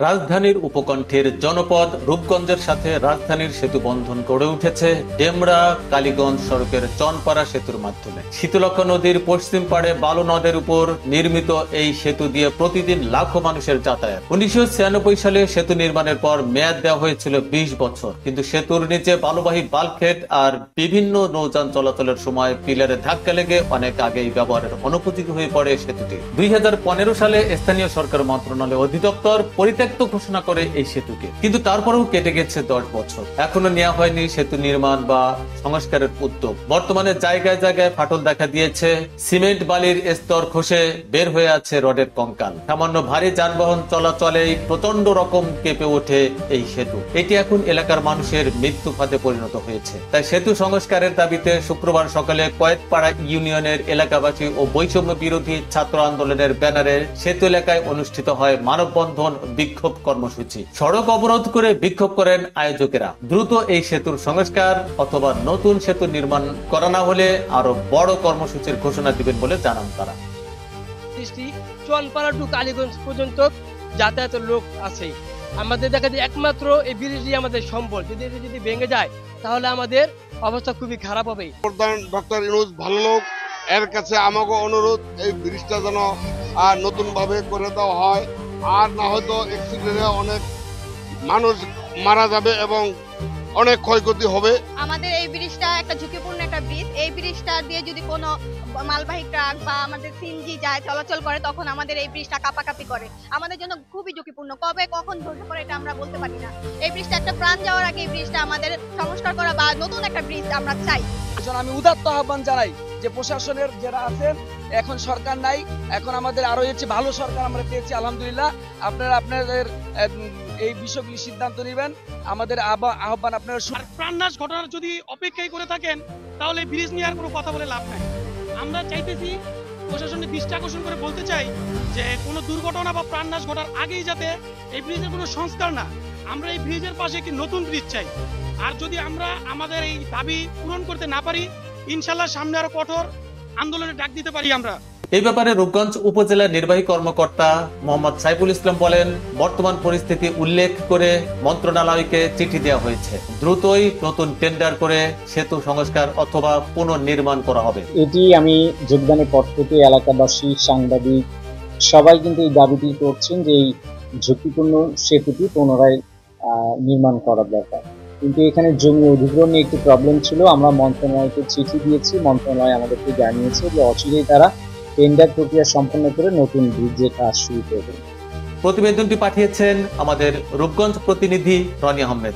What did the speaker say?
রাজধানীর উপকণ্ঠের জনপদ রূপগঞ্জের সাথে রাজধানীর সেতু বন্ধন গড়ে উঠেছে ডেমরা কালীগঞ্জ সড়কের চনপাড়া সেতুর মাধ্যমে। শীতলক্ষ্যা নদীর পশ্চিম পাড়ে বালু নদের উপর নির্মিত এই সেতু দিয়ে প্রতিদিন লাখো মানুষের যাতায়াত। 1996 সালে সেতু নির্মাণের পর মেয়াদ দেওয়া হয়েছিল 20 বছর, কিন্তু সেতুর নিচে বালুবাহী বাল্কহেড আর বিভিন্ন নৌযান চলাচলের সময় পিলারে ধাক্কা লেগে অনেক আগেই ব্যবহারের অনুপযোগী হয়ে পড়ে সেতুটি। 2015 সালে স্থানীয় সরকার মন্ত্রণালয় অধিদপ্তর পরিত্যক্ত ঘোষণা করে এই সেতুকে, কিন্তু তারপরেও কেটে গেছে 10 বছর, এখনো নেওয়া হয়নি সেতু নির্মাণ বা সংস্কারের উদ্যোগ। বর্তমানে জায়গায় জায়গায় ফাটল দেখা দিয়েছে, সিমেন্ট বালির স্তর খসে বের হয়ে আছে রডের কঙ্কাল। সামান্য ভারী যানবাহন চলাচলেই প্রচন্ড রকম কেঁপে ওঠে এই সেতু। এটি এখন এলাকার মানুষের মৃত্যু ফাঁদে পরিণত হয়েছে। তাই সেতু সংস্কারের দাবিতে শুক্রবার সকালে কয়েকপাড়া ইউনিয়নের এলাকাবাসী ও বৈষম্য বিরোধী ছাত্র আন্দোলনের ব্যানারে সেতু এলাকায় অনুষ্ঠিত হয় মানববন্ধন বিক্ষোভ কর্মসূচি। সড়ক অবরোধ করে বিক্ষোভ করেন আয়োজকেরা। দ্রুত এই সেতুর সংস্কার অথবা নতুন সেতু নির্মাণ করা না হলে আরো বড় কর্মসূচির ঘোষণা দিবেন বলে জানান তারা। চনপাড়া টু কালীগঞ্জ পর্যন্ত যাতায়াতের লোক আছে। আমাদের দেখা যায় একমাত্র এই ব্রিজটি আমাদের সম্বল। যদি ভেঙে যায় তাহলে আমাদের অবস্থা খুবই খারাপ হবে। প্রধান ডক্টর ইউনূস ভালো লোক, এর কাছে আমাকে অনুরোধ এই ব্রিজটা যেন নতুন ভাবে করে দেওয়া হয়, আর না হয়তো অ্যাক্সিডেন্টে অনেক মানুষ মারা যাবে এবং অনেক ক্ষয়ক্ষতি হবে। আমাদের এই ব্রিজটা একটা ঝুঁকিপূর্ণ একটা ব্রিজ। এই ব্রিজটা দিয়ে যদি কোনো মালবাহী ট্রাক বা আমাদের সিএনজি যায় চলাচল করে, তখন আমাদের এই ব্রিজটা কাঁপাকাঁপি করে। আমাদের জন্য খুবই ঝুঁকিপূর্ণ। কবে কখন ধসে পড়ে এটা আমরা বলতে পারি না। এই ব্রিজটা একটা প্রাণ যাওয়ার আগে এই ব্রিজটা আমাদের সংস্কার করা বা নতুন একটা ব্রিজ আমরা চাই। আমি উদাত্ত আহ্বান জানাই যে প্রশাসনের যারা আছেন, এখন সরকার নাই, এখন আমাদের আরো হচ্ছে ভালো সরকার আমরা পেয়েছি আলহামদুলিল্লাহ। আপনারা আপনাদের এই বিষয়গুলি সিদ্ধান্ত নেবেন। আমাদের আহ্বান আপনারা প্রাণনাশ ঘটনার যদি অপেক্ষাই করে থাকেন তাহলে ব্রিজ নিয়ে আর কোনো কথা বলে লাভ নাই। আমরা চাইতেছি প্রশাসনের দৃষ্টি আকর্ষণ করে বলতে চাই যে কোনো দুর্ঘটনা বা প্রাণনাশ ঘটার আগেই যাতে এই ব্রিজের কোনো সংস্কার না, আমরা এই ব্রিজের পাশে একটি নতুন ব্রিজ চাই। আর যদি আমরা আমাদের এই দাবি পূরণ করতে না পারি, ইনশাল্লাহ সামনে আরো কঠোর আন্দোলনে ডাক দিতে পারি আমরা। এই ব্যাপারে রূপগঞ্জ উপজেলার নির্বাহী কর্মকর্তা মোহাম্মদ সাইফুল ইসলাম বলেন, বর্তমান পরিস্থিতি উল্লেখ করে মন্ত্রণালয়কে চিঠি দেওয়া হয়েছে। দ্রুতই নতুন টেন্ডার করে সেতু সংস্কার অথবা পুনর্নির্মাণ করা হবে। এটি আমি যোগদানের পর থেকে এলাকাবাসী, সাংবাদিক সবাই কিন্তু এই দাবিটি করছেন যে এই ঝুঁকিপূর্ণ সেতুটি পুনরায় নির্মাণ করার দরকার। কিন্তু এখানে জমি অধিগ্রহণ নিয়ে একটি প্রবলেম ছিল। আমরা মন্ত্রণালয়কে চিঠি দিয়েছি, মন্ত্রণালয় আমাদেরকে জানিয়েছে যে অচিরেই তারা টেন্ডার প্রক্রিয়া সম্পন্ন করে নতুন ব্রিজের কাজ শুরু করবেন। প্রতিবেদনটি পাঠিয়েছেন আমাদের রূপগঞ্জ প্রতিনিধি রনি আহমেদ।